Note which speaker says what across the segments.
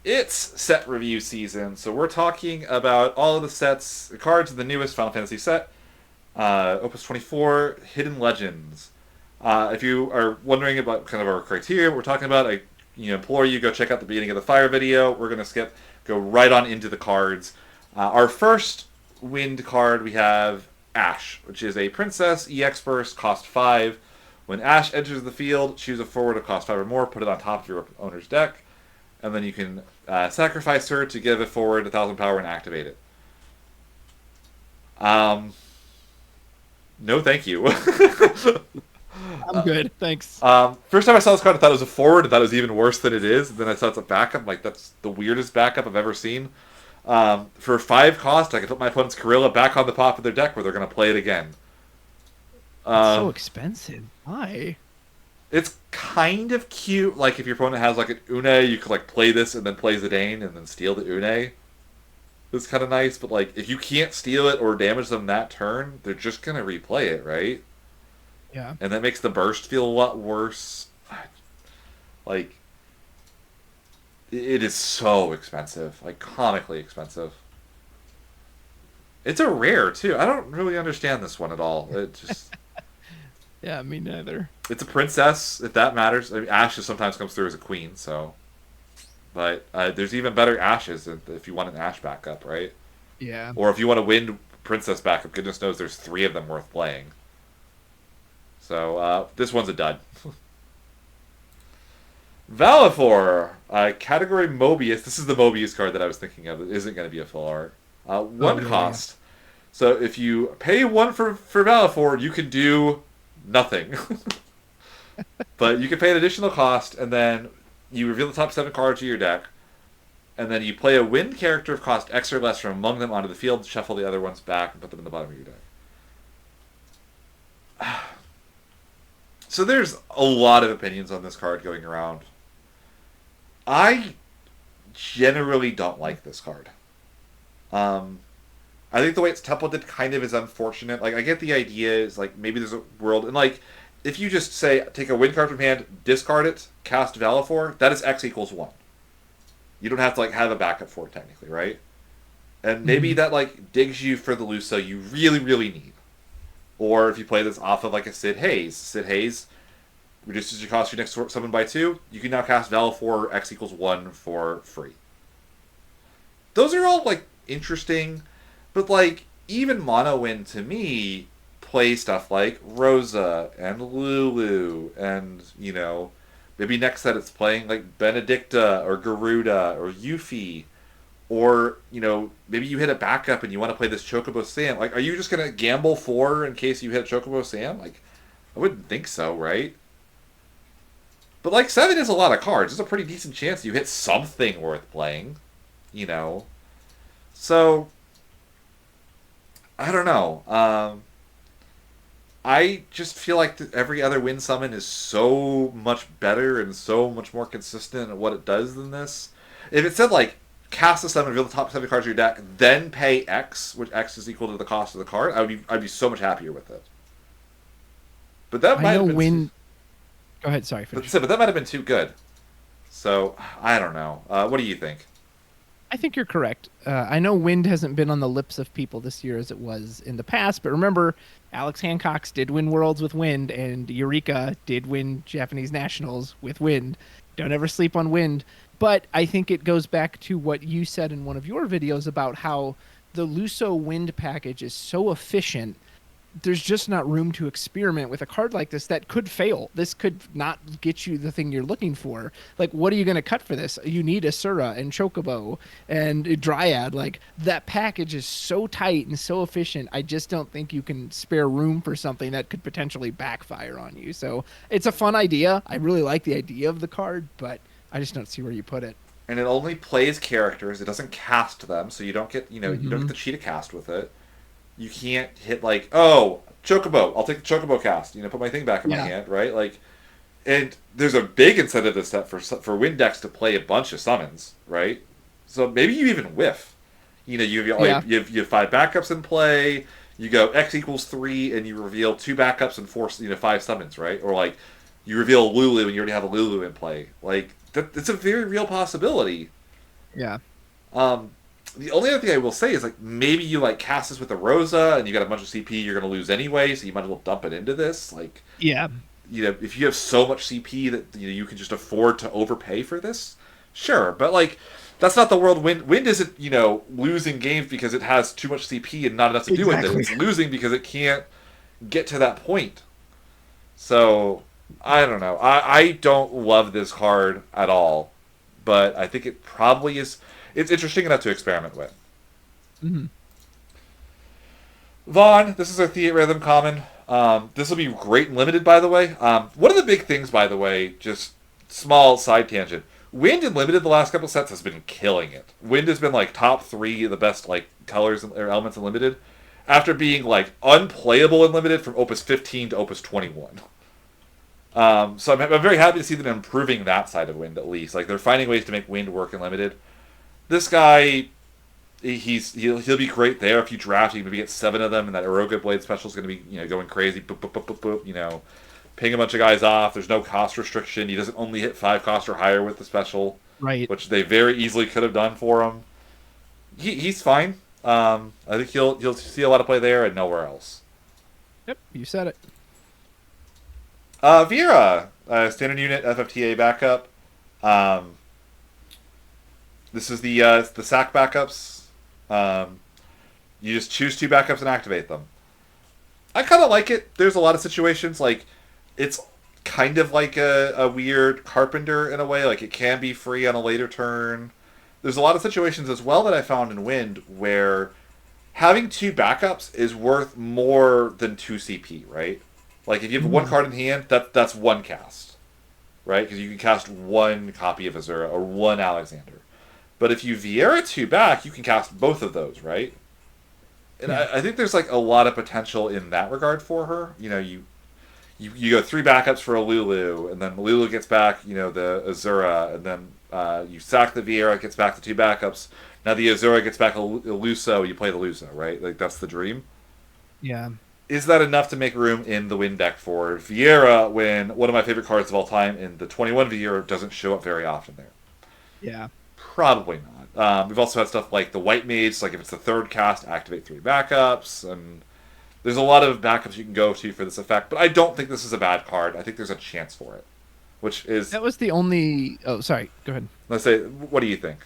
Speaker 1: It's set review season, so we're talking about all of the sets, the cards of the newest Final Fantasy set, Opus 24, Hidden Legends. If you are wondering about kind of our criteria, what we're talking about, I implore you go check out the beginning of the Fire video. We're gonna go right on into the cards. Our first wind card we have Ashe, which is a Princess EX burst, cost 5. When Ashe enters the field, choose a forward of cost 5 or more, put it on top of your owner's deck, and then you can sacrifice her to give it forward 1,000 power and activate it. No, thank you.
Speaker 2: I'm good, thanks.
Speaker 1: First time I saw this card, I thought it was a forward. I thought it was even worse than it is. And then I saw it's a backup. Like, that's the weirdest backup I've ever seen. For 5 cost, I can put my opponent's Gorilla back on the top of their deck where they're going to play it again.
Speaker 2: It's so expensive. Why?
Speaker 1: It's kind of cute. Like, if your opponent has, like, an Une, you could, like, play this and then play Zidane and then steal the Une. It's kind of nice. But, like, if you can't steal it or damage them that turn, they're just going to replay it, right?
Speaker 2: Yeah.
Speaker 1: And that makes the burst feel a lot worse. Like, it is so expensive. Like, comically expensive. It's a rare, too. I don't really understand this one at all. It just...
Speaker 2: Yeah, me neither.
Speaker 1: It's a princess, if that matters. I mean, Ashe sometimes comes through as a queen, so... But there's even better Ashes if you want an Ashe backup, right?
Speaker 2: Yeah.
Speaker 1: Or if you want a wind princess backup, goodness knows there's 3 of them worth playing. So, this one's a dud. Valefor, category Mobius. This is the Mobius card that I was thinking of. It isn't going to be a full art. 1 cost. Yeah. So if you pay 1 for Valefor, you can do nothing. But you can pay an additional cost, and then you reveal the top 7 cards of your deck, and then you play a wind character of cost X or less from among them onto the field, shuffle the other ones back, and put them in the bottom of your deck. So there's a lot of opinions on this card going around. I generally don't like this card. I think the way it's templated kind of is unfortunate. Like, I get the idea is, like, maybe there's a world... And, like, if you just say, take a wind card from hand, discard it, cast Valefor, that is X equals 1. You don't have to, like, have a backup for it, technically, right? And maybe that, like, digs you for the Luso you really, really need. Or if you play this off of, like, a Sid Haze reduces your cost your next summon by 2, you can now cast Valefor X equals 1 for free. Those are all, like, interesting, but, like, even Mono Wind, to me, play stuff like Rosa and Lulu, and, maybe next set it's playing, like, Benedikta or Garuda or Yuffie. Or, maybe you hit a backup and you want to play this Chocobo Sam. Like, are you just going to gamble 4 in case you hit Chocobo Sam? Like, I wouldn't think so, right? But, like, 7 is a lot of cards. There's a pretty decent chance you hit something worth playing, So, I don't know. I just feel like every other win summon is so much better and so much more consistent at what it does than this. If it said, like, cast a summon, reveal the top 7 cards of your deck, then pay X, which X is equal to the cost of the card, I'd be so much happier with it. But that might have been...
Speaker 2: Go ahead, sorry.
Speaker 1: But that might have been too good. So, I don't know. What do you think?
Speaker 2: I think you're correct. I know wind hasn't been on the lips of people this year as it was in the past, but remember, Alex Hancock's did win Worlds with wind, and Eureka did win Japanese Nationals with wind. Don't ever sleep on wind. But I think it goes back to what you said in one of your videos about how the Luso wind package is so efficient. There's just not room to experiment with a card like this that could fail. This could not get you the thing you're looking for. Like, what are you going to cut for this? You need Asura and Chocobo and Dryad. Like, that package is so tight and so efficient. I just don't think you can spare room for something that could potentially backfire on you. So it's a fun idea. I really like the idea of the card, but I just don't see where you put it.
Speaker 1: And it only plays characters. It doesn't cast them, so you don't get, you don't get the cheetah cast with it. You can't hit, like, oh, Chocobo, I'll take the Chocobo cast, put my thing back in my hand, right? Like, and there's a big incentive this set for wind decks to play a bunch of summons, right? So maybe you even whiff. You have 5 backups in play, you go X equals 3, and you reveal 2 backups and 4, 5 summons, right? Or, like, you reveal Lulu and you already have a Lulu in play. Like, it's a very real possibility.
Speaker 2: Yeah.
Speaker 1: Um, the only other thing I will say is like maybe you like cast this with a Rosa and you got a bunch of CP you're gonna lose anyway, so you might as well dump it into this. Like,
Speaker 2: Yeah.
Speaker 1: if you have so much CP that you can just afford to overpay for this, sure. But like, that's not the world. Wind isn't losing games because it has too much CP and not enough to do with it.
Speaker 2: Exactly.
Speaker 1: It's losing because it can't get to that point. So I don't know. I don't love this card at all, but I think it probably is. It's interesting enough to experiment with.
Speaker 2: Hmm.
Speaker 1: Vaan, this is a Theatrhythm common. This will be great and limited, by the way. One of the big things, by the way, just small side tangent. Wind and limited the last couple sets has been killing it. Wind has been like top 3 of the best like colors or elements in limited, after being like unplayable in limited from Opus 15 to Opus 21. So I'm very happy to see them improving that side of Wind at least. Like they're finding ways to make Wind work in limited. This guy, he'll be great there if you draft. You can maybe get 7 of them, and that Eroga Blade special is going to be going crazy. Boop, boop, boop, boop, boop, ping a bunch of guys off. There's no cost restriction. He doesn't only hit 5 cost or higher with the special,
Speaker 2: Right.
Speaker 1: which they very easily could have done for him. He's fine. I think you'll see a lot of play there and nowhere else.
Speaker 2: Yep. You said it.
Speaker 1: Viera, standard unit FFTA backup. This is the sack backups. You just choose 2 backups and activate them. I kind of like it. There's a lot of situations like it's kind of like a weird carpenter in a way. Like it can be free on a later turn. There's a lot of situations as well that I found in Wind where having 2 backups is worth more than 2 CP, right? Like if you have 1 card in hand, that's 1 cast, right? Because you can cast 1 copy of Azura or 1 Alexander. But if you Viera 2 back, you can cast both of those, right? And
Speaker 2: Yeah.
Speaker 1: I think there's like a lot of potential in that regard for her. You go 3 backups for a Lulu, and then Lulu gets back, the Azura, and then you sack the Viera, gets back the 2 backups. Now the Azura gets back a Luso, you play the Luso, right? Like that's the dream.
Speaker 2: Yeah.
Speaker 1: Is that enough to make room in the Wind deck for Viera when one of my favorite cards of all time in the 21 Viera doesn't show up very often there?
Speaker 2: Yeah.
Speaker 1: Probably not. We've also had stuff like the White Mage, like if it's the 3rd cast, activate 3 backups, and there's a lot of backups you can go to for this effect, but I don't think this is a bad card. I think there's a chance for it, which is...
Speaker 2: That was the only. Oh, sorry. Go ahead.
Speaker 1: Let's say, what do you think?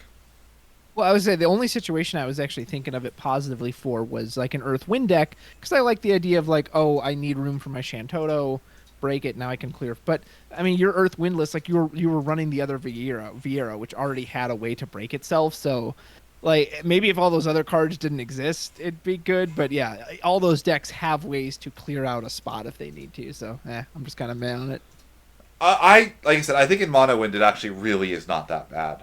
Speaker 2: Well, I would say the only situation I was actually thinking of it positively for was like an Earth Wind deck, because I like the idea of like, oh, I need room for my Shantoto, break it, now I can clear. But I mean, your Earth Windless, like you were running the other Viera, which already had a way to break itself. So, like maybe if all those other cards didn't exist, it'd be good. But yeah, all those decks have ways to clear out a spot if they need to. So, I'm just kind of meh on it.
Speaker 1: Like I said, I think in Mono Wind it actually really is not that bad.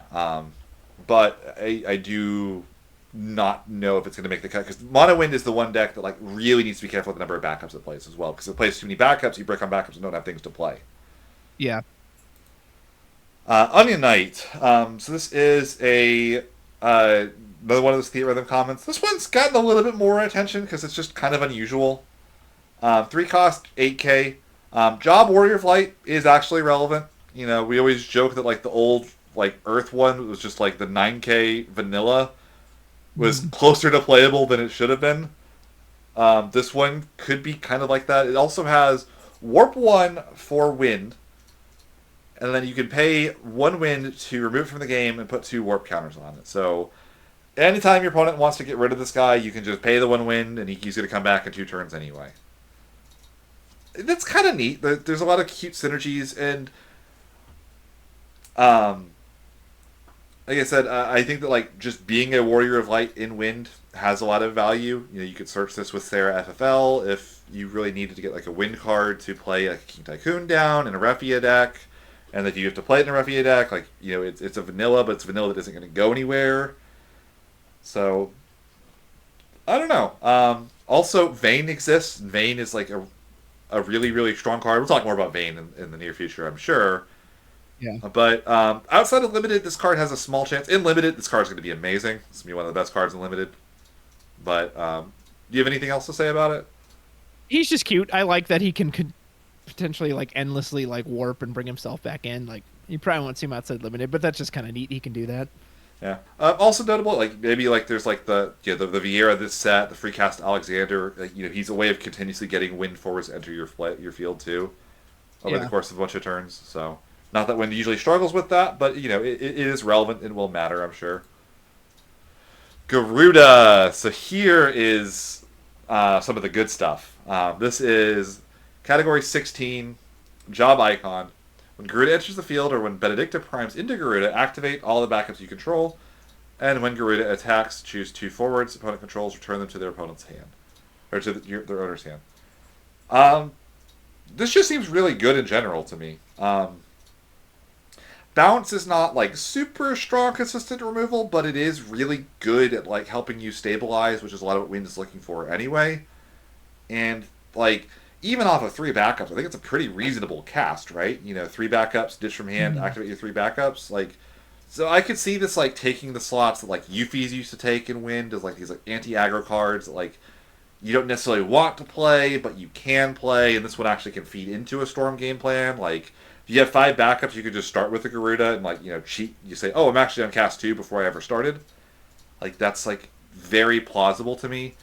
Speaker 1: But I do not know if it's going to make the cut because Mono Wind is the one deck that like really needs to be careful with the number of backups it plays as well. Because if it plays too many backups, you break on backups and don't have things to play.
Speaker 2: Yeah.
Speaker 1: Onion Knight. So this is another one of those Theatrhythm comments. This one's gotten a little bit more attention because it's just kind of unusual. 3 cost, 8k. Job Warrior of Light is actually relevant. We always joke that like the old like Earth one was just like the 9k vanilla was closer to playable than it should have been. This one could be kind of like that. It also has Warp 1 for Wind, and then you can pay 1 Wind to remove it from the game and put 2 Warp counters on it. So anytime your opponent wants to get rid of this guy, you can just pay the 1 Wind, and he's going to come back in 2 turns anyway. That's kind of neat. There's a lot of cute synergies, and like I said, I think that like just being a Warrior of Light in Wind has a lot of value. You could search this with Sarah FFL if you really needed to get like a Wind card to play like a King Tycoon down in a Refia deck, and that you have to play it in a Refia deck. Like it's a vanilla, but it's vanilla that isn't going to go anywhere. So I don't know. Also, Vayne exists. Vayne is like a really, really strong card. We'll talk more about Vayne in the near future, I'm sure.
Speaker 2: Yeah.
Speaker 1: But outside of Limited, this card has a small chance. In Limited, this card's going to be amazing. It's going to be one of the best cards in Limited. But do you have anything else to say about it?
Speaker 2: He's just cute. I like that he can potentially like endlessly like warp and bring himself back in. Like you probably won't see him outside Limited, but that's just kind of neat. He can do that.
Speaker 1: Yeah. Also notable, like maybe like there's like the Viera this set, the free cast Alexander. Like, he's a way of continuously getting wind forwards to enter your field too, over the
Speaker 2: Yeah.
Speaker 1: course of a bunch of turns. So not that wind usually struggles with that, but it is relevant and will matter, I'm sure. Garuda. So here is some of the good stuff. This is category 16, job icon. When Garuda enters the field or when Benedikta primes into Garuda, activate all the backups you control. And when Garuda attacks, choose 2 forwards. Opponent controls, return them to their opponent's hand. Or to their owner's hand. This just seems really good in general to me. Bounce is not like super strong consistent removal, but it is really good at like helping you stabilize, which is a lot of what Wind is looking for anyway. And like even off of 3 backups, I think it's a pretty reasonable cast, right? 3 backups, ditch from hand, activate your 3 backups. Like, so I could see this like taking the slots that like Yuffie's used to take in Wind as like these like anti-aggro cards that like you don't necessarily want to play, but you can play, and this one actually can feed into a Storm game plan. Like, if you have 5 backups, you could just start with the Garuda and like cheat. You say, "Oh, I'm actually on cast 2 before I ever started." Like that's like very plausible to me.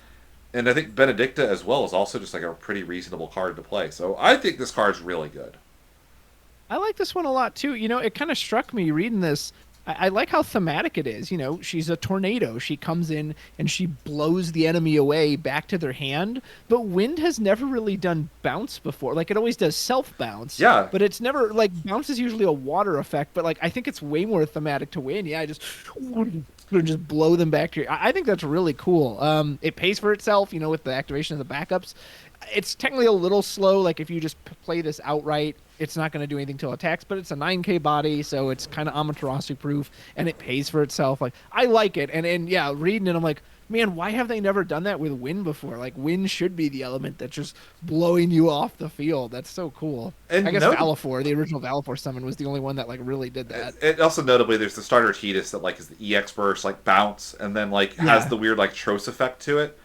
Speaker 1: And I think Benedikta as well is also just like a pretty reasonable card to play. So I think this card's really good.
Speaker 2: I like this one a lot too. It kind of struck me reading this. I like how thematic it is. She's a tornado. She comes in and she blows the enemy away back to their hand. But Wind has never really done bounce before. Like it always does self bounce.
Speaker 1: Yeah.
Speaker 2: But it's never like bounce is usually a water effect. But like I think it's way more thematic to Wind. Yeah, just blow them back to your. I think that's really cool. It pays for itself. With the activation of the backups. It's technically a little slow. Like if you just play this outright, it's not going to do anything till attacks. But it's a 9K body, so it's kind of Amaterasu proof, and it pays for itself. Like I like it, and yeah, reading it, I'm like, man, why have they never done that with Wind before? Like Wind should be the element that's just blowing you off the field. That's so cool.
Speaker 1: And
Speaker 2: I guess Valefor, the original Valefor summon, was the only one that like really did that.
Speaker 1: And also notably, there's the starter Tidus that like is the EX burst, like bounce, and then like has the weird like Tros effect to it.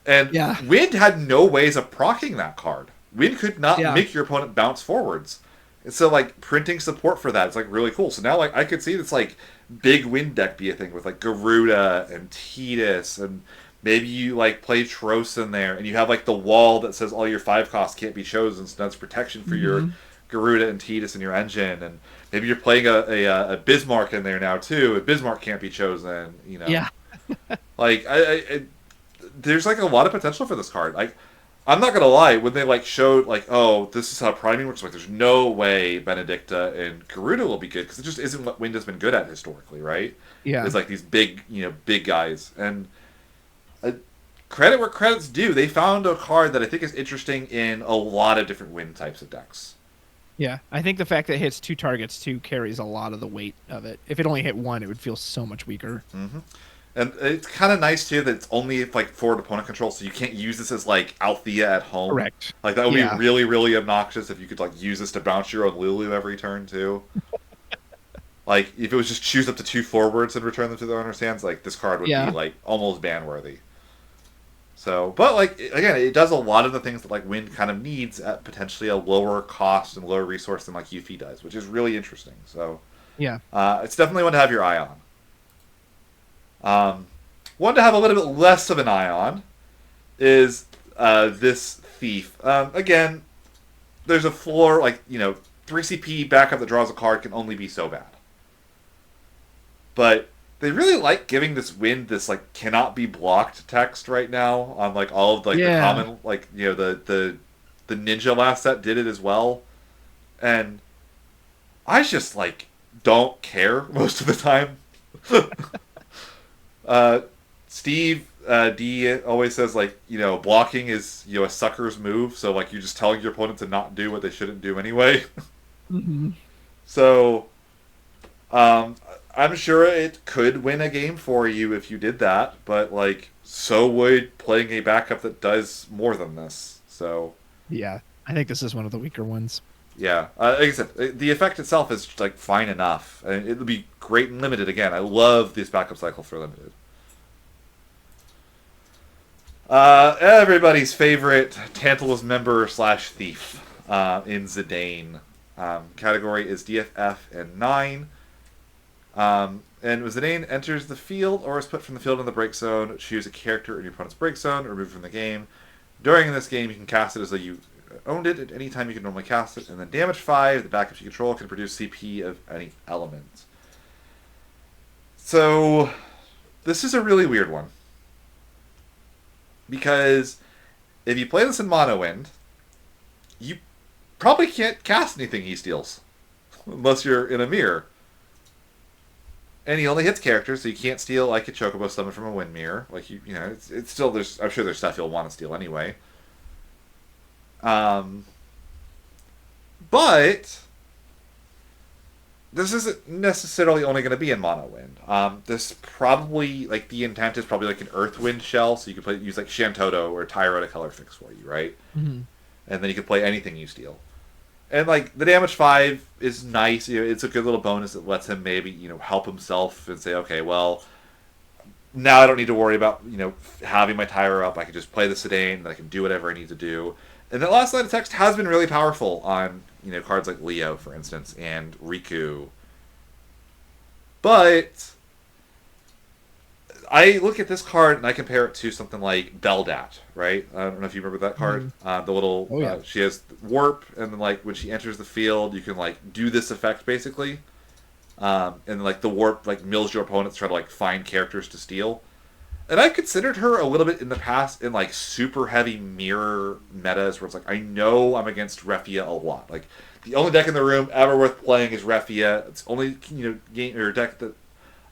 Speaker 1: And Wind had no ways of proccing that card. Wind could not make your opponent bounce forwards. And so, like, printing support for that is, like, really cool. So now, like, I could see this, like, big Wind deck be a thing with, like, Garuda and Tidus, and maybe you, like, play Tros in there, and you have, like, the wall that says all your 5 costs can't be chosen, so that's protection for your Garuda and Tidus and your engine, and maybe you're playing a Bismarck in there now, too, and Bismarck can't be chosen,
Speaker 2: Yeah.
Speaker 1: Like, there's like a lot of potential for this card. Like, I'm not gonna lie, when they like showed like, oh, this is how priming works, like, there's no way Benedikta and Garuda will be good because it just isn't what Wind has been good at historically, right?
Speaker 2: Yeah,
Speaker 1: it's like these big, big guys. And credit where credit's due, they found a card that I think is interesting in a lot of different Wind types of decks.
Speaker 2: Yeah, I think the fact that it hits 2 targets too carries a lot of the weight of it. If it only hit 1, it would feel so much weaker.
Speaker 1: Mm-hmm. And it's kind of nice, too, that it's only like forward opponent control, so you can't use this as, like, Althea at home.
Speaker 2: Correct.
Speaker 1: Like, that would be really, really obnoxious if you could, like, use this to bounce your own Lulu every turn, too. Like, if it was just choose up to 2 forwards and return them to their owner's hands, like, this card would be, like, almost ban-worthy. So, but, like, again, it does a lot of the things that, like, Wind kind of needs at potentially a lower cost and lower resource than, like, Yuffie does, which is really interesting. So, it's definitely one to have your eye on. One to have a little bit less of an eye on is this Thief. Again, there's a floor, like, 3 CP backup that draws a card can only be so bad. But they really like giving this Wind this, like, cannot be blocked text right now on, like, all of, like, the common, like, the Ninja last set did it as well. And I just, like, don't care most of the time. Steve D always says, like, blocking is, a sucker's move, so, like, you're just telling your opponent to not do what they shouldn't do anyway. So, I'm sure it could win a game for you if you did that, but, like, so would playing a backup that does more than this, so...
Speaker 2: Yeah, I think this is one of the weaker ones.
Speaker 1: Yeah, like I said, the effect itself is, like, fine enough, and it'll be great and limited again. I love this backup cycle for limited. Everybody's favorite Tantalus member / thief in Zidane. Category is DFF and 9. And when Zidane enters the field or is put from the field in the break zone, choose a character in your opponent's break zone or remove it from the game. During this game, you can cast it as though you owned it at any time you can normally cast it. And then damage 5, the backup you control can produce CP of any element. So, this is a really weird one. Because if you play this in Mono Wind, you probably can't cast anything he steals. Unless you're in a mirror. And he only hits characters, so you can't steal like a Chocobo summon from a Wind Mirror. Like you know, it's still there's. I'm sure there's stuff you'll want to steal anyway. But this isn't necessarily only going to be in Mono Wind. This probably like the intent is probably like an Earth Wind shell, so you could use like Shantoto or Tyro to color fix for you, right?
Speaker 2: Mm-hmm.
Speaker 1: And then you can play anything you steal. And like the damage 5 is nice. You know, it's a good little bonus that lets him maybe help himself and say, okay, well, now I don't need to worry about having my Tyro up. I can just play the Zidane and I can do whatever I need to do. And that last line of text has been really powerful on cards like Leo, for instance, and Riku. But I look at this card and I compare it to something like Beldat, right? I don't know if you remember that card. The little, she has warp, and then like when she enters the field, you can like do this effect basically, and then, like the warp like mills your opponents, try to like find characters to steal. And I've considered her a little bit in the past in like super heavy mirror metas where it's like I know I'm against Refia a lot. Like the only deck in the room ever worth playing is Refia. It's only game or deck that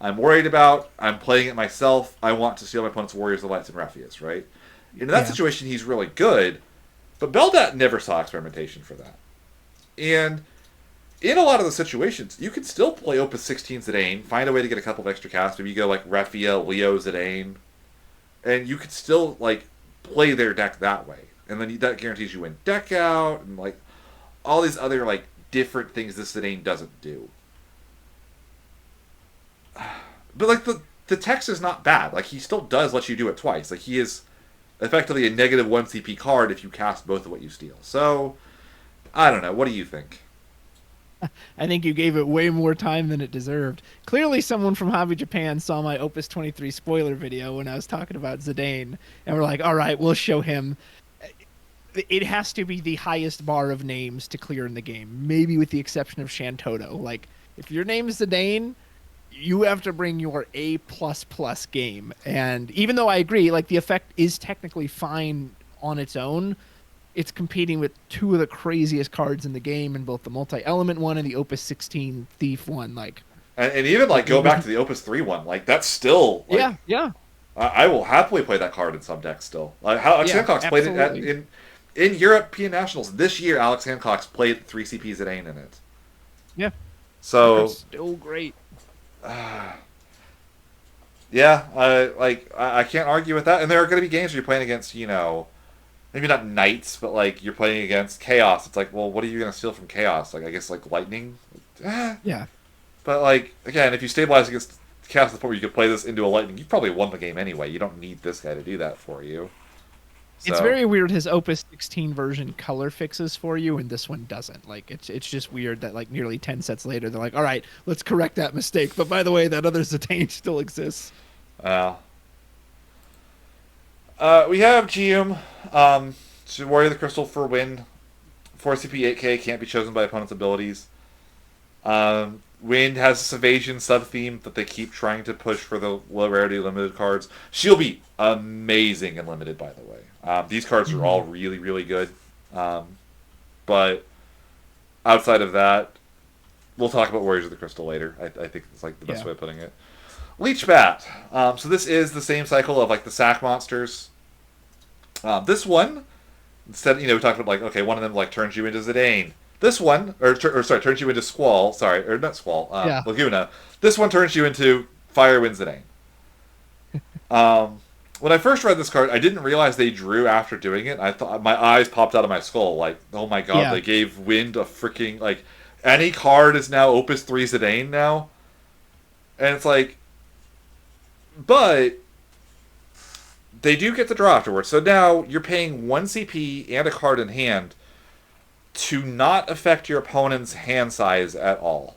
Speaker 1: I'm worried about. I'm playing it myself. I want to steal my opponent's Warriors, Elites, and Refias, right? In that situation, he's really good. But Beldat never saw experimentation for that. And in a lot of the situations, you can still play Opus 16 Zidane, find a way to get a couple of extra casts. Maybe you go like Refia, Leo, Zidane, and you could still like play their deck that way. And then that guarantees you win deck out and like all these other like different things this Zidane doesn't do. But like the text is not bad. Like he still does let you do it twice. Like he is effectively a negative 1 CP card if you cast both of what you steal. So I don't know. What do you think?
Speaker 2: I think you gave it way more time than it deserved. Clearly someone from Hobby Japan saw my Opus 23 spoiler video when I was talking about Zidane, and we're like, all right, we'll show him. It has to be the highest bar of names to clear in the game, maybe with the exception of Shantoto. Like, if your name is Zidane, you have to bring your A++ game. And even though I agree, like the effect is technically fine on its own, it's competing with two of the craziest cards in the game in both the multi-element one and the Opus 16 Thief one. Like,
Speaker 1: and even like go back to the Opus 3 one. Like that's still like,
Speaker 2: yeah.
Speaker 1: I will happily play that card in some decks still. Like how Alex Hancock's played it in European Nationals this year. Alex Hancock's played 3 CP Zidane in it.
Speaker 2: Yeah.
Speaker 1: So
Speaker 2: still great.
Speaker 1: Yeah, I can't argue with that. And there are going to be games where you're playing against, maybe not Knights, but like you're playing against Chaos. It's like, well, what are you going to steal from Chaos? Like, I guess like Lightning.
Speaker 2: Yeah. But
Speaker 1: like again, if you stabilize against Chaos to the point where you could play this into a Lightning, you probably won the game anyway. You don't need this guy to do that for you. So.
Speaker 2: It's very weird his Opus 16 version color fixes for you, and this one doesn't. Like, it's just weird that, like, nearly 10 sets later, they're like, all right, let's correct that mistake. But by the way, that other Zidane still exists.
Speaker 1: We have Jeume, Warrior of the Crystal for win. 4 CP 8K, can't be chosen by opponent's abilities. Wind has this evasion sub-theme that they keep trying to push for the low rarity limited cards. She'll be amazing in limited, by the way. These cards are all really, really good. But outside of that, we'll talk about Warriors of the Crystal later. I think it's like the best way of putting it. Leech Bat. So this is the same cycle of like the sack monsters. This one, instead, we talked about like, okay, one of them like turns you into Zidane. This one, turns you into Squall. Sorry, or not Squall. Laguna. This one turns you into Fire Wind Zidane. When I first read this card, I didn't realize they drew after doing it. I thought my eyes popped out of my skull. Like, oh my god, they gave Wind a freaking like any card is now Opus 3 Zidane now, and it's like, but they do get the draw afterwards. So now you're paying 1 CP and a card in hand to not affect your opponent's hand size at all.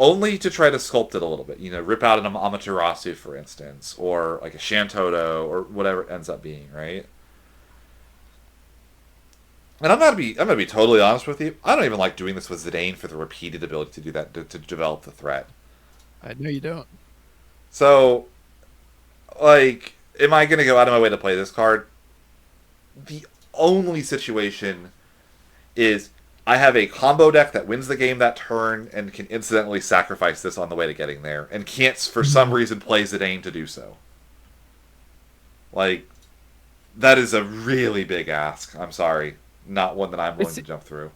Speaker 1: only to try to sculpt it a little bit. Rip out an Amaterasu, for instance, or like a Shantoto, or whatever it ends up being, right? And I'm gonna be totally honest with you. I don't even like doing this with Zidane for the repeated ability to do that to develop the threat.
Speaker 2: I know you don't.
Speaker 1: So, like, am I gonna go out of my way to play this card? The only situation is I have a combo deck that wins the game that turn and can incidentally sacrifice this on the way to getting there, and can't for some reason play Zidane to do so. Like, that is a really big ask. I'm sorry. Not one that I'm willing to jump through.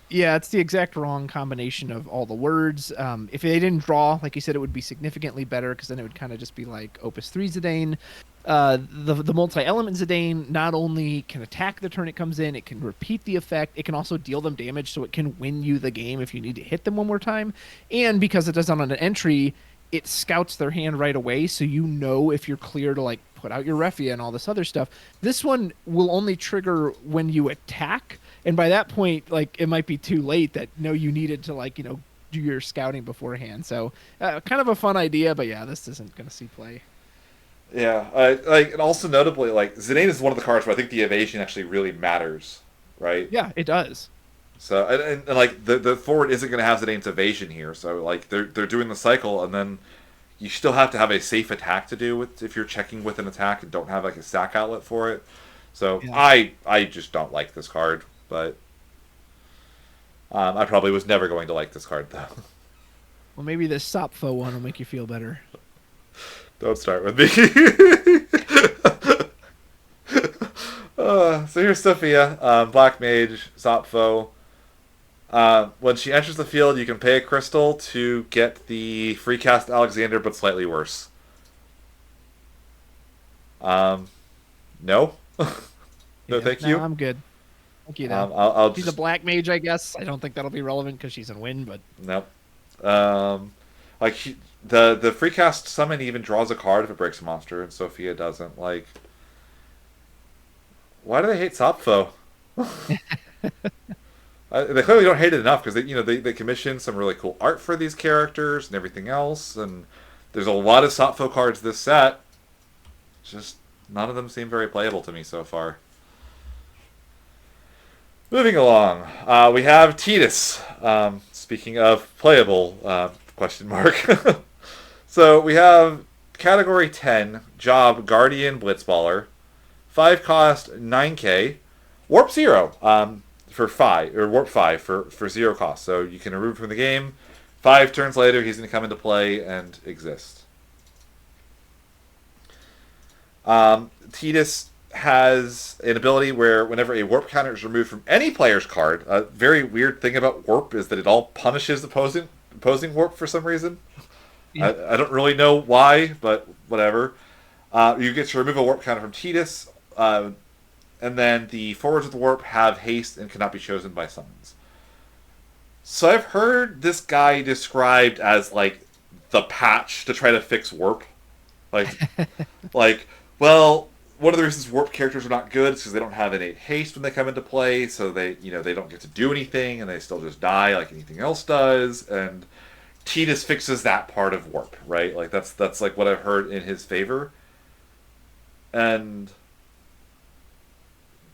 Speaker 2: Yeah, it's the exact wrong combination of all the words. If they didn't draw, like you said, it would be significantly better, because then it would kind of just be like Opus 3 Zidane. The multi-element Zidane not only can attack the turn it comes in, it can repeat the effect, it can also deal them damage, so it can win you the game if you need to hit them one more time. And because it does that on an entry, it scouts their hand right away, so you know if you're clear to like put out your Refia and all this other stuff. This one will only trigger when you attack, and by that point, like, it might be too late that you needed to, like, do your scouting beforehand. So kind of a fun idea, but yeah, this isn't going to see play.
Speaker 1: Yeah, and also notably, like, Zidane is one of the cards where I think the evasion actually really matters, right?
Speaker 2: Yeah, it does.
Speaker 1: So and like the forward isn't going to have Zidane's evasion here, so like they're doing the cycle, and then you still have to have a safe attack to do with if you're checking with an attack and don't have like a stack outlet for it. So yeah. I just don't like this card, but I probably was never going to like this card though.
Speaker 2: Well, maybe this Sopfo one will make you feel better.
Speaker 1: Don't start with me. So here's Sophia, Black Mage, Sopfo. When she enters the field, you can pay a crystal to get the free cast Alexander, but slightly worse. No. No,
Speaker 2: Yeah,
Speaker 1: thank you.
Speaker 2: I'm good. Thank you. She's a black mage, I guess. I don't think that'll be relevant because she's in Wind, but
Speaker 1: nope. The free cast summon even draws a card if it breaks a monster, and Sophia doesn't. Like, why do they hate Sopfo? They clearly don't hate it enough, because they commissioned some really cool art for these characters and everything else, and there's a lot of Sopfo cards this set. Just none of them seem very playable to me so far. Moving along, we have Tidus. Speaking of playable, question mark. So we have category 10, job Guardian Blitzballer, 5 cost 9k, Warp 0 for 5, or Warp 5 for 0 cost. So you can remove from the game. 5 turns later, he's going to come into play and exist. Tidus has an ability where whenever a warp counter is removed from any player's card, a very weird thing about warp is that it all punishes opposing warp for some reason. Yeah. I don't really know why, but whatever. You get to remove a warp counter from Tidus, and then the forwards of the warp have haste and cannot be chosen by summons. So I've heard this guy described as like the patch to try to fix warp. Well, one of the reasons warp characters are not good is because they don't have innate haste when they come into play, so they don't get to do anything, and they still just die like anything else does. And Tidus fixes that part of warp, right? Like that's like what I've heard in his favor. And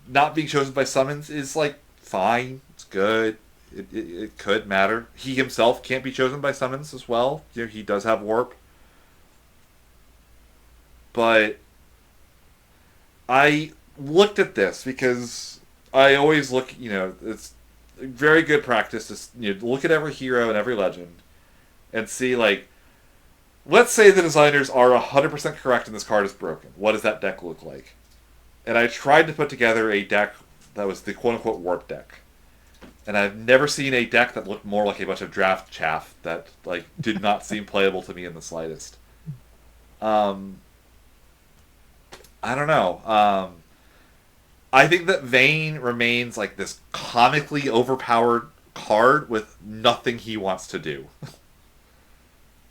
Speaker 1: not being chosen by summons is like fine, it's good. It could matter. He himself can't be chosen by summons as well. He does have warp, but I looked at this because I always look, it's very good practice to look at every hero and every legend and see, like, let's say the designers are 100% correct and this card is broken. What does that deck look like? And I tried to put together a deck that was the quote-unquote warp deck. And I've never seen a deck that looked more like a bunch of draft chaff that, like, did not seem playable to me in the slightest. I don't know. I think that Vane remains like this comically overpowered card with nothing he wants to do.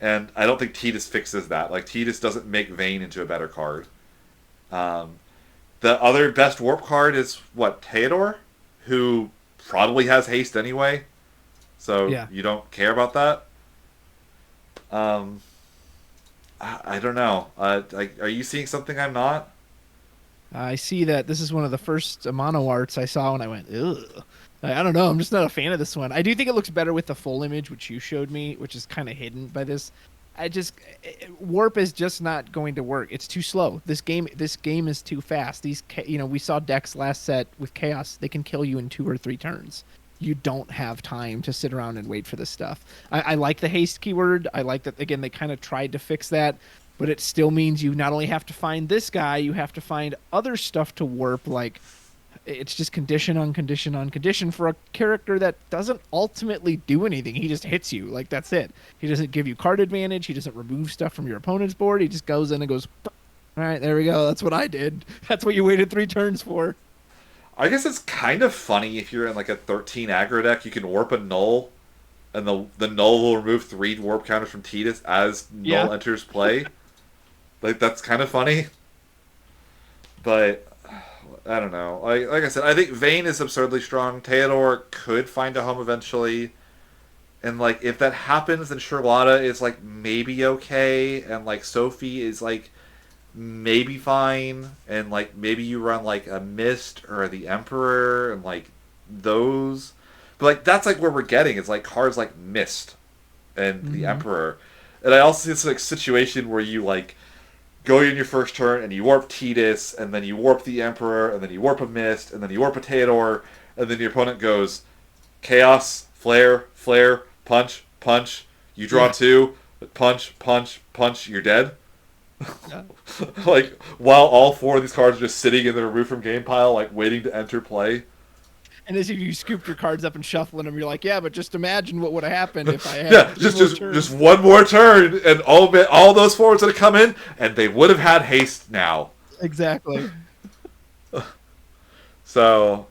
Speaker 1: And I don't think Tidus fixes that. Like, Tidus doesn't make Vane into a better card. The other best warp card is, Theodore? Who probably has haste anyway. So yeah. You don't care about that? Um, I don't know. Are you seeing something I'm not?
Speaker 2: I see that this is one of the first mono arts I saw when I went, ugh. I don't know. I'm just not a fan of this one. I do think it looks better with the full image, which you showed me, which is kind of hidden by this. Warp is just not going to work. It's too slow. This game is too fast. We saw decks last set with Chaos. They can kill you in 2 or 3 turns. You don't have time to sit around and wait for this stuff. I like the haste keyword. I like that, again, they kind of tried to fix that, but it still means you not only have to find this guy, you have to find other stuff to warp. Like, it's just condition on condition on condition for a character that doesn't ultimately do anything. He just hits you. Like, that's it. He doesn't give you card advantage. He doesn't remove stuff from your opponent's board. He just goes in and goes, all right, there we go. That's what I did. That's what you waited 3 turns for.
Speaker 1: I guess it's kind of funny if you're in like a 13 aggro deck, you can warp a null, and the null will remove 3 warp counters from Tidus as null enters play. Like, that's kind of funny. But I don't know. Like I said, I think Vayne is absurdly strong. Theodore could find a home eventually. And like, if that happens, then Charlotta is like maybe okay, and like Sophie is like maybe fine, and like maybe you run like a Mist or the Emperor and like those. But like, that's like where we're getting. It's like cards like Mist and the Emperor. And I also see this like situation where you like go in your first turn and you warp Tidus, and then you warp the Emperor, and then you warp a Mist, and then you warp a Theodore, and then your opponent goes Chaos, Flare, Flare, Punch, Punch. You draw 2, punch, punch, punch. You're dead. Yeah. Like, while all 4 of these cards are just sitting in the remove from game pile, like waiting to enter play.
Speaker 2: And as if you scooped your cards up and shuffling them, you're like, yeah, but just imagine what would have happened if I had
Speaker 1: just one more turn, and all those forwards would have come in, and they would have had haste now.
Speaker 2: Exactly.
Speaker 1: So,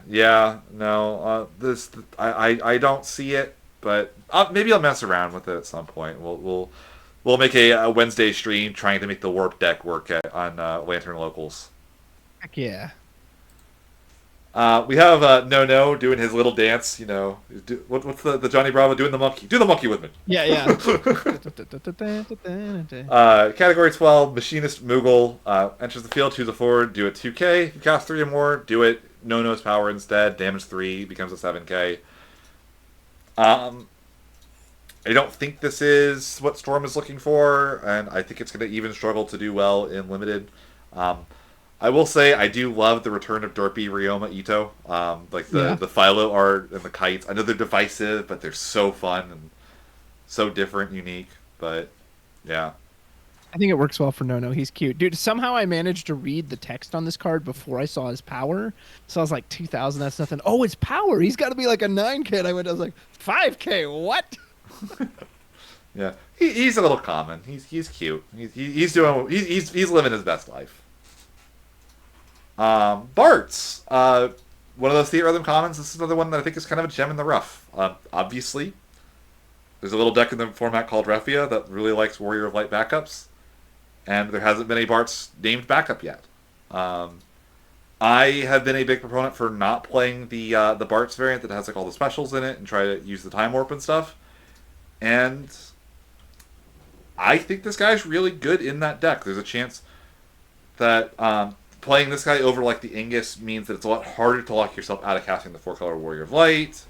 Speaker 1: yeah, no, I don't see it, but maybe I'll mess around with it at some point. We'll make a Wednesday stream trying to make the warp deck work on Lantern Locals.
Speaker 2: Heck yeah.
Speaker 1: We have Nono doing his little dance. What's the Johnny Bravo doing the monkey? Do the monkey with me.
Speaker 2: Yeah.
Speaker 1: Category 12, Machinist Moogle enters the field, choose a forward, do a 2K. If you cast 3 or more, do it. Nono's power instead. Damage 3 becomes a 7K. I don't think this is what Storm is looking for, and I think it's going to even struggle to do well in Limited. I will say I do love the return of Dorpy, Ryoma, Ito. The Philo art and the kites. I know they're divisive, but they're so fun and so different, unique. But, yeah.
Speaker 2: I think it works well for Nono. He's cute. Dude, somehow I managed to read the text on this card before I saw his power. So I was like, 2,000, that's nothing. Oh, it's power. He's got to be like a 9K. I was like, 5K, what?
Speaker 1: Yeah. He's a little common. He's cute. He's living his best life. Bartz, one of those Theatrhythm commons. This is another one that I think is kind of a gem in the rough. Obviously, there's a little deck in the format called Refia that really likes Warrior of Light backups, and there hasn't been a Bartz named backup yet. I have been a big proponent for not playing the Bartz variant that has like all the specials in it and try to use the Time Warp and stuff. And I think this guy's really good in that deck. There's a chance that playing this guy over like the Ingus means that it's a lot harder to lock yourself out of casting the 4-color Warrior of Light,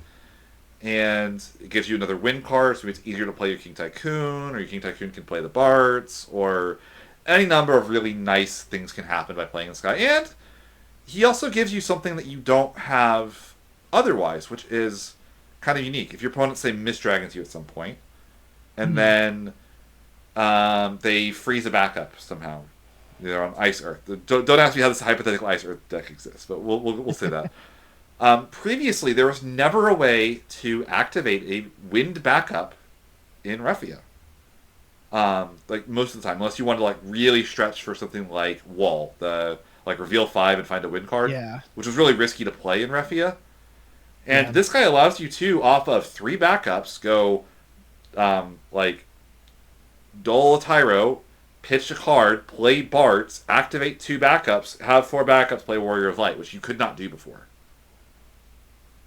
Speaker 1: and it gives you another win card, so it's easier to play your King Tycoon, or your King Tycoon can play the Bartz, or any number of really nice things can happen by playing this guy. And he also gives you something that you don't have otherwise, which is kind of unique. If your opponent, say, misdragons you at some point, and then they freeze a backup somehow, they're on Ice Earth. Don't ask me how this hypothetical Ice Earth deck exists, but we'll say that. Previously, there was never a way to activate a wind backup in Refia. Like most of the time, unless you wanted to like really stretch for something like Wall, like reveal 5 and find a wind card, which was really risky to play in Refia. And this guy allows you to, off of 3 backups, go like Dole a Tyro, pitch a card, play Bartz, activate 2 backups, have 4 backups, play Warrior of Light, which you could not do before.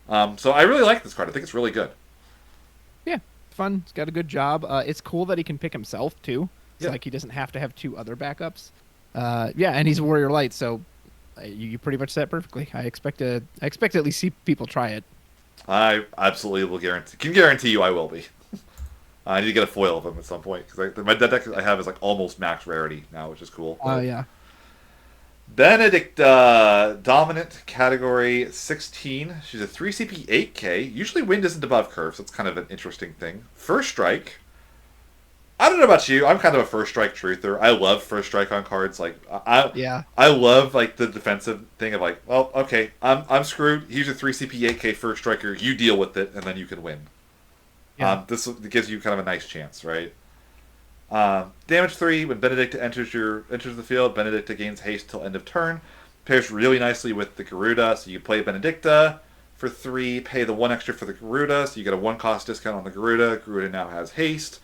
Speaker 1: So I really like this card. I think it's really good.
Speaker 2: Yeah. fun. He's got a good job. It's cool that he can pick himself too. It's
Speaker 1: Yeah.
Speaker 2: like he doesn't have to have 2 other backups. Yeah, and he's a warrior light, so you pretty much said it perfectly. I expect to at least see people try it.
Speaker 1: I absolutely can guarantee you I will be. I need to get a foil of him at some point because my deck I have is like almost max rarity now, which is cool.
Speaker 2: Oh yeah.
Speaker 1: Benedikta, dominant, category 16. She's a 3 CP 8K. Usually wind isn't above curve, so it's kind of an interesting thing. First strike. I don't know about you. I'm kind of a first strike truther. I love first strike on cards. Like I love like the defensive thing of like, well, okay, I'm screwed. Here's a 3 CP 8K first striker. You deal with it, and then you can win.
Speaker 2: Yeah.
Speaker 1: This gives you kind of a nice chance, right? Damage 3, when Benedikta enters the field, Benedikta gains haste till end of turn. Pairs really nicely with the Garuda, so you play Benedikta for 3, pay the 1 extra for the Garuda, so you get a 1 cost discount on the Garuda. Garuda now has haste.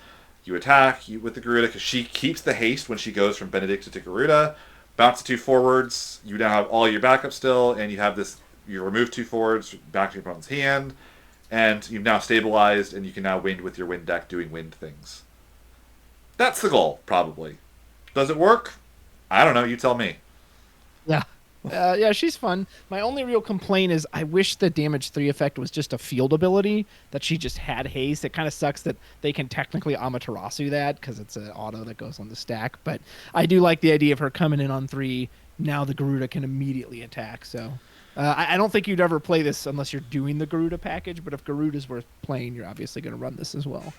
Speaker 1: You attack with the Garuda because she keeps the haste when she goes from Benedikta to Garuda. Bounce 2 forwards, you now have all your backup still, and you have this, you remove 2 forwards back to your opponent's hand, and you've now stabilized, and you can now wind with your wind deck doing wind things. That's the goal, probably. Does it work? I don't know. You tell me.
Speaker 2: Yeah. Yeah, she's fun. My only real complaint is I wish the damage 3 effect was just a field ability, that she just had haste. It kind of sucks that they can technically Amaterasu that because it's an auto that goes on the stack. But I do like the idea of her coming in on 3. Now the Garuda can immediately attack. So I don't think you'd ever play this unless you're doing the Garuda package. But if Garuda's worth playing, you're obviously going to run this as well.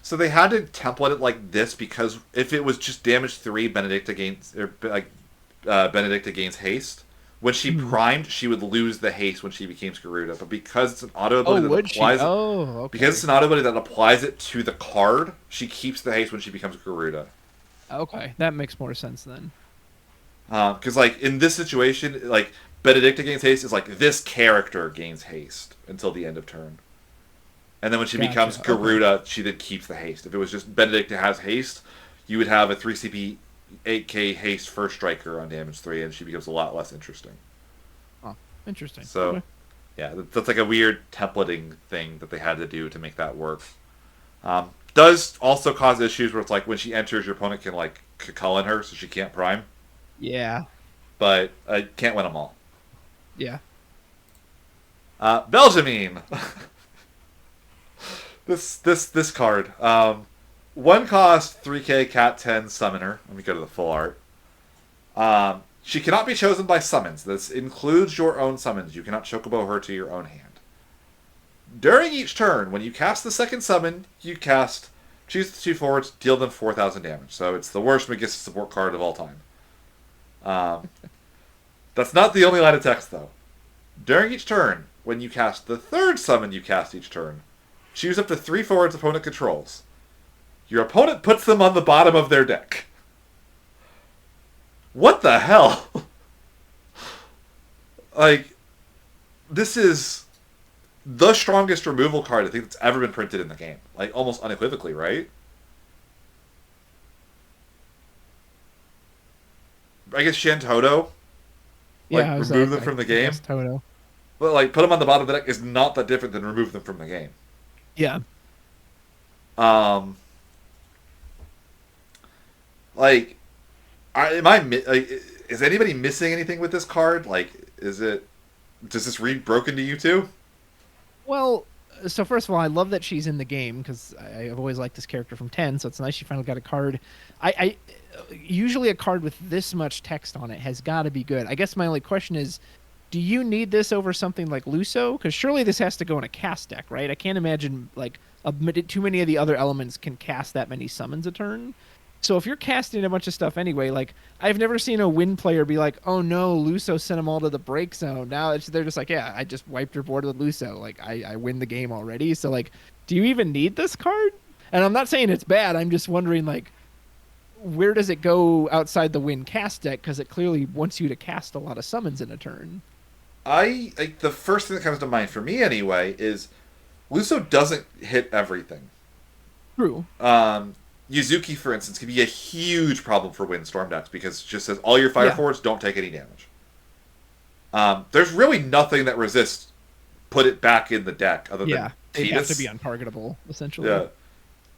Speaker 1: So they had to template it like this because if it was just damage 3, Benedikta gains haste. When she primed, she would lose the haste when she became Garuda. But because it's an auto ability that applies because it's an auto ability that applies it to the card, she keeps the haste when she becomes Garuda.
Speaker 2: Okay, that makes more sense then.
Speaker 1: Because like in this situation, like Benedikta gains haste is like this character gains haste until the end of turn. And then when she becomes Garuda, she then keeps the haste. If it was just Benedikta has haste, you would have a 3 CP 8K haste first striker on damage 3, and she becomes a lot less interesting.
Speaker 2: Oh, interesting.
Speaker 1: So, yeah, that's like a weird templating thing that they had to do to make that work. Does also cause issues where it's like when she enters, your opponent can like Cullen her, so she can't prime.
Speaker 2: Yeah.
Speaker 1: But I can't win them all.
Speaker 2: Yeah.
Speaker 1: Belgemine. This card. 1 cost, 3K, Cat 10, Summoner. Let me go to the full art. She cannot be chosen by summons. This includes your own summons. You cannot Chocobo her to your own hand. During each turn, when you cast the second summon, you choose the 2 forwards, deal them 4,000 damage. So it's the worst Magista support card of all time. That's not the only line of text, though. During each turn, when you cast the third summon you cast each turn, choose up to 3 forwards opponent controls. Your opponent puts them on the bottom of their deck. What the hell? Like, this is the strongest removal card I think that's ever been printed in the game. Like, almost unequivocally, right? I guess Shantoto. Like,
Speaker 2: Yeah,
Speaker 1: remove them from the game.
Speaker 2: Toto.
Speaker 1: But, like, put them on the bottom of the deck is not that different than remove them from the game.
Speaker 2: Yeah.
Speaker 1: Like, is anybody missing anything with this card? Like, does this read broken to you too?
Speaker 2: Well, so first of all, I love that she's in the game because I've always liked this character from 10, so it's nice she finally got a card. I usually a card with this much text on it has got to be good. I guess my only question is, do you need this over something like Luso? Because surely this has to go in a cast deck, right? I can't imagine like too many of the other elements can cast that many summons a turn. So if you're casting a bunch of stuff anyway, like I've never seen a Wind player be like, "Oh no, Luso sent them all to the break zone." Now they're just like, "Yeah, I just wiped your board with Luso. Like I win the game already." So like, do you even need this card? And I'm not saying it's bad. I'm just wondering like, where does it go outside the Wind cast deck? Because it clearly wants you to cast a lot of summons in a turn.
Speaker 1: The first thing that comes to mind for me anyway is Luso doesn't hit everything.
Speaker 2: True.
Speaker 1: Yuzuki, for instance, can be a huge problem for Windstorm decks because it just says all your fire forwards don't take any damage. There's really nothing that resists put it back in the deck other than
Speaker 2: they
Speaker 1: Tidus.
Speaker 2: have to be untargetable, essentially.
Speaker 1: Yeah.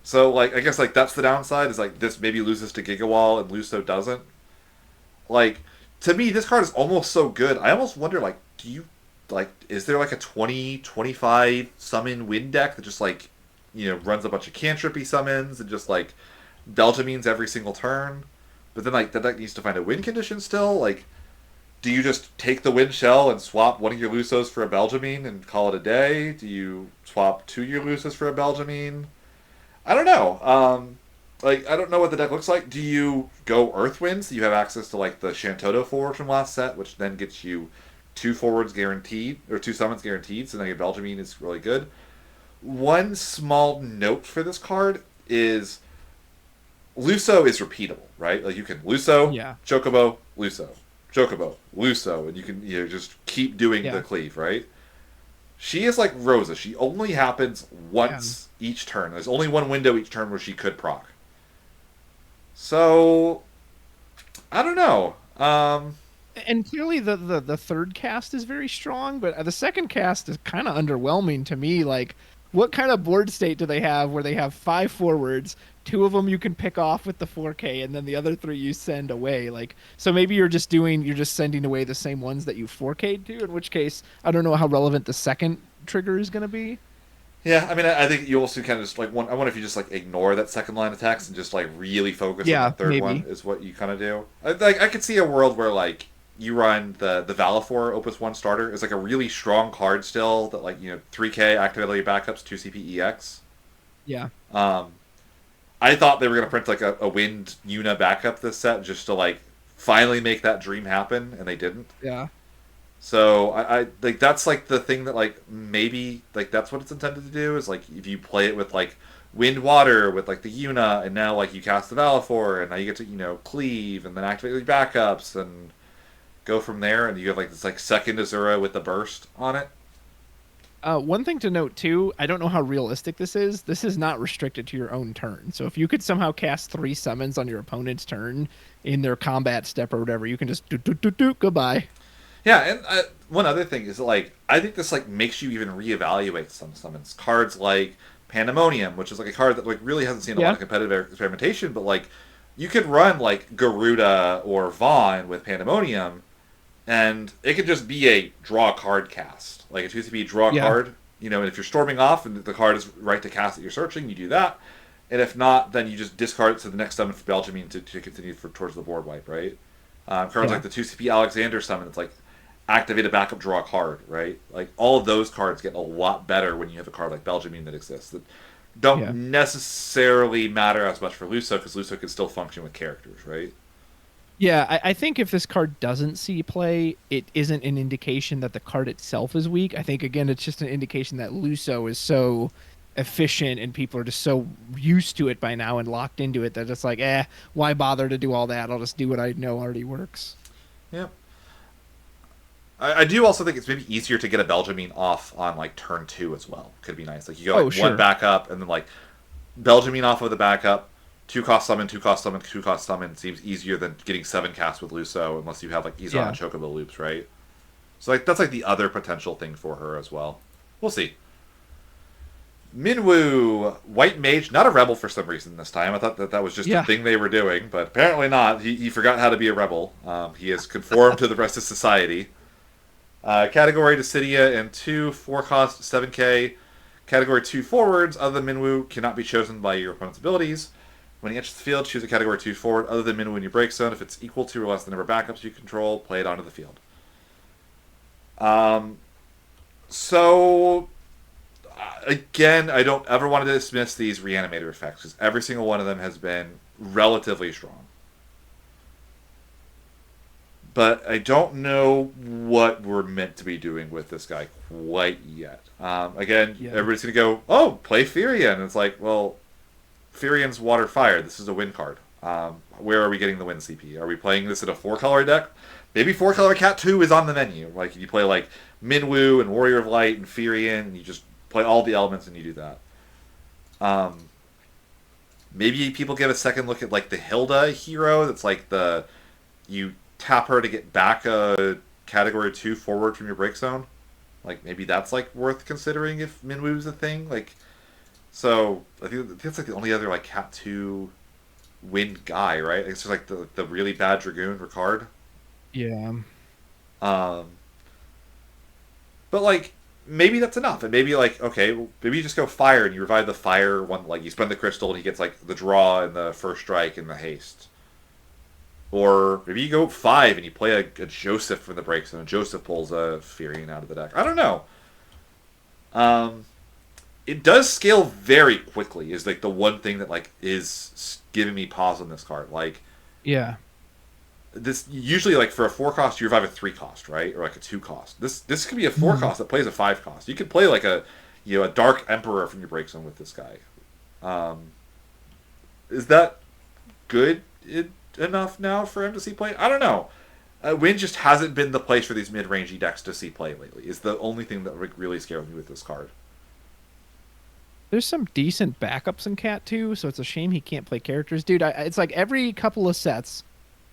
Speaker 1: So, like, I guess, like, that's the downside, is, like, this maybe loses to Gigawall and Luso doesn't. Like, to me, this card is almost so good. I almost wonder, like, is there, like, a 20-25 summon win deck that just, like, runs a bunch of cantripy summons and just, like, Belgemines every single turn? But then, like, that deck needs to find a win condition still? Like, do you just take the wind shell and swap one of your Lusos for a Belgemine and call it a day? Do you swap two of your Lusos for a Belgemine? I don't know. Like, I don't know what the deck looks like. Do you go Earthwind so you have access to, like, the Shantoto forward from last set, which then gets you two forwards guaranteed, or two summons guaranteed, so now your Belgemine is really good. One small note for this card is Luso is repeatable, right? Like, you can Luso,
Speaker 2: Yeah.
Speaker 1: Chocobo, Luso, Chocobo, Luso, and you can just keep doing the cleave, right? She is like Rosa. She only happens once each turn. There's only one window each turn where she could proc. So, I don't know.
Speaker 2: And clearly the third cast is very strong, but the second cast is kind of underwhelming to me. Like, what kind of board state do they have where they have 5 forwards, 2 of them you can pick off with the 4K, and then the other 3 you send away? Like, so maybe you're just sending away the same ones that you 4K'd to, in which case I don't know how relevant the second trigger is going to be.
Speaker 1: Yeah, I mean, I think you also kind of just, like, I wonder if you just, like, ignore that second line attacks and just, like, really focus on that third one is what you kind of do. I could see a world where, like, you run the Valefor Opus 1 starter is, like, a really strong card still that, like, 3K, activate all your backups, 2 CPEX.
Speaker 2: Yeah.
Speaker 1: I thought they were going to print, like, a Wind Yuna backup this set just to, like, finally make that dream happen, and they didn't.
Speaker 2: Yeah.
Speaker 1: So I like that's like the thing that like maybe like that's what it's intended to do is like if you play it with like wind water with like the Yuna and now like you cast the Valefor and now you get to cleave and then activate your backups and go from there and you have like this like second Azura with the burst on it.
Speaker 2: One thing to note too, I don't know how realistic this is. This is not restricted to your own turn. So if you could somehow cast 3 summons on your opponent's turn in their combat step or whatever, you can just do goodbye.
Speaker 1: Yeah, and one other thing is like I think this like makes you even reevaluate some summons. Cards like Pandemonium, which is like a card that like really hasn't seen a lot of competitive experimentation, but like you could run like Garuda or Vaan with Pandemonium, and it could just be a draw card cast, like a 2CP draw card. And if you're storming off and the card is right to cast that you're searching, you do that. And if not, then you just discard it to the next summon for Belgemine to continue towards the board wipe, right? Cards like the 2CP Alexander summon, it's like activate a backup, draw a card, right? Like all of those cards get a lot better when you have a card like Belgemine that exists that don't necessarily matter as much for Luso because Luso can still function with characters, right?
Speaker 2: Yeah, I think if this card doesn't see play, it isn't an indication that the card itself is weak. I think again it's just an indication that Luso is so efficient and people are just so used to it by now and locked into it that it's like, why bother to do all that? I'll just do what I know already works.
Speaker 1: Yeah. I do also think it's maybe easier to get a Belgemine off on like turn 2 as well. Could be nice. Like you go like one backup and then like Belgemine off of the backup, 2-cost summon, 2-cost summon, 2-cost summon seems easier than getting 7 casts with Luso unless you have like Izan and Chocobo loops, right? So like that's like the other potential thing for her as well. We'll see. Minwu, White Mage, not a rebel for some reason this time. I thought that was just a thing they were doing, but apparently not. He forgot how to be a rebel. He has conformed to the rest of society. Category Dissidia and 2 4-cost 7K. Category 2 forwards other than Minwu cannot be chosen by your opponent's abilities. When he enters the field, choose a Category 2 forward other than Minwu in your break zone. If it's equal to or less than the number of backups you control, play it onto the field. So again, I don't ever want to dismiss these reanimator effects because every single one of them has been relatively strong. But I don't know what we're meant to be doing with this guy quite yet. Again, everybody's going to go, oh, play Firion. And it's like, well, Firion's Water Fire. This is a win card. Where are we getting the win CP? Are we playing this in a 4-color deck? Maybe 4-color Cat 2 is on the menu. Like, you play, like, Minwu and Warrior of Light and Firion, and you just play all the elements and you do that. Maybe people get a second look at, like, the Hilda hero that's, like, you tap her to get back a Category 2 forward from your break zone. Like, maybe that's, like, worth considering if Minwu's a thing. Like, So I think that's like the only other like Cat 2 wind guy, right? It's just like the really bad Dragoon Ricard.
Speaker 2: Yeah.
Speaker 1: Um, but like maybe that's enough, and maybe like okay, well, maybe you just go fire and you revive the fire one. Like you spend the crystal and he gets like the draw and the first strike and the haste. Or maybe you go 5 and you play a Joseph from the breaks and Joseph pulls a Furion out of the deck. I don't know. Um, it does scale very quickly. Is like the one thing that like is giving me pause on this card. Like
Speaker 2: Yeah.
Speaker 1: this usually like for a 4 cost you revive a 3 cost, right, or like a 2 cost. This could be a 4 cost that plays a 5 cost. You could play like a a Dark Emperor from your break zone with this guy. Is that good enough now for him to see play? I don't know. Wind just hasn't been the place for these mid-rangey decks to see play lately. Is the only thing that really scares me with this card.
Speaker 2: There's some decent backups in Cat 2, so it's a shame he can't play characters. Dude, it's like every couple of sets,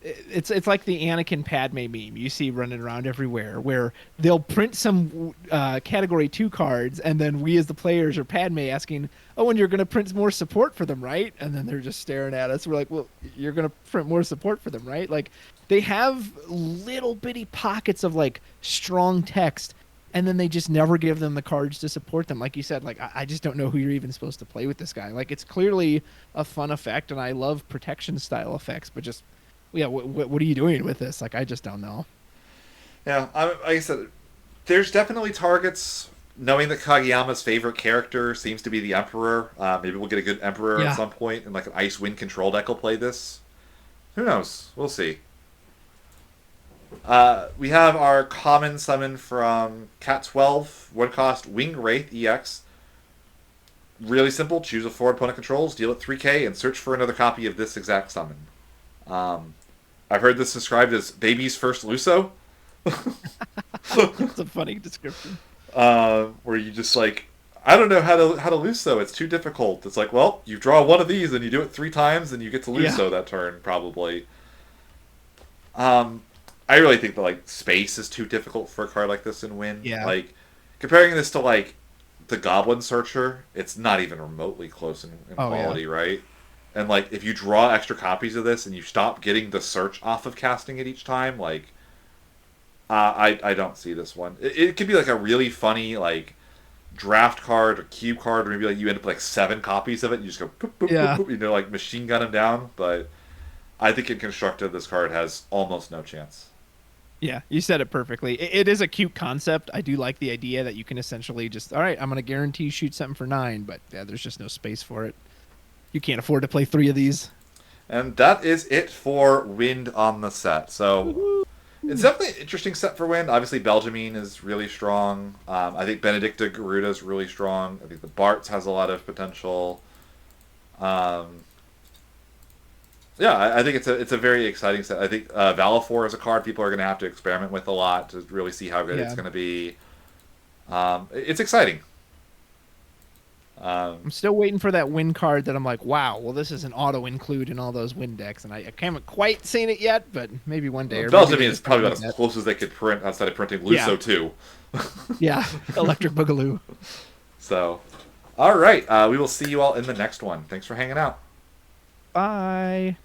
Speaker 2: it's like the Anakin Padme meme you see running around everywhere, where they'll print some Category 2 cards, and then we as the players or Padme asking, oh, and you're going to print more support for them, right? And then they're just staring at us. We're like, well, you're going to print more support for them, right? Like, they have little bitty pockets of, like, strong text, and then they just never give them the cards to support them. Like you said, like, I just don't know who you're even supposed to play with this guy. Like, it's clearly a fun effect, and I love protection style effects, but just, yeah, what are you doing with this? Like, I just don't know.
Speaker 1: Yeah, like I said, there's definitely targets. Knowing that Kageyama's favorite character seems to be the Emperor, maybe we'll get a good Emperor
Speaker 2: Yeah.
Speaker 1: at some point, and like an Ice Wind control deck will play this. Who knows? We'll see. We have our common summon from Cat 12, 1 cost, Wing Wraith EX. Really simple, choose a 4 opponent controls, deal it 3k, and search for another copy of this exact summon. I've heard this described as baby's first Luso.
Speaker 2: It's a funny description.
Speaker 1: Where you just like, I don't know how to Luso. It's too difficult. It's like, well, you draw one of these and you do it 3 times and you get to Luso that turn probably. I really think that like space is too difficult for a card like this in Win.
Speaker 2: Yeah.
Speaker 1: Like comparing this to like the Goblin Searcher, it's not even remotely close in quality, right? And like if you draw extra copies of this and you stop getting the search off of casting it each time, like I don't see this one. It could be like a really funny like draft card or cube card, or maybe like you end up with like 7 copies of it and you just go boop, boop, boop, boop, like machine gun him down. But I think in constructed this card has almost no chance.
Speaker 2: Yeah, you said it perfectly. It is a cute concept. I do like the idea that you can essentially just, all right, I'm going to guarantee shoot something for 9, but yeah, there's just no space for it. You can't afford to play 3 of these.
Speaker 1: And that is it for Wind on the set. So it's definitely an interesting set for Wind. Obviously, Belgemine is really strong. I think Benedikta Garuda is really strong. I think the Bartz has a lot of potential. Yeah, I think it's a very exciting set. I think Valefor is a card people are going to have to experiment with a lot to really see how good it's going to be. It's exciting.
Speaker 2: I'm still waiting for that win card that I'm like, wow, well, this is an auto include in all those win decks, and I haven't quite seen it yet, but maybe one day.
Speaker 1: Belgemine is probably about as close as they could print outside of printing Luso 2.
Speaker 2: Yeah, Electric Boogaloo.
Speaker 1: So, all right, we will see you all in the next one. Thanks for hanging out.
Speaker 2: Bye.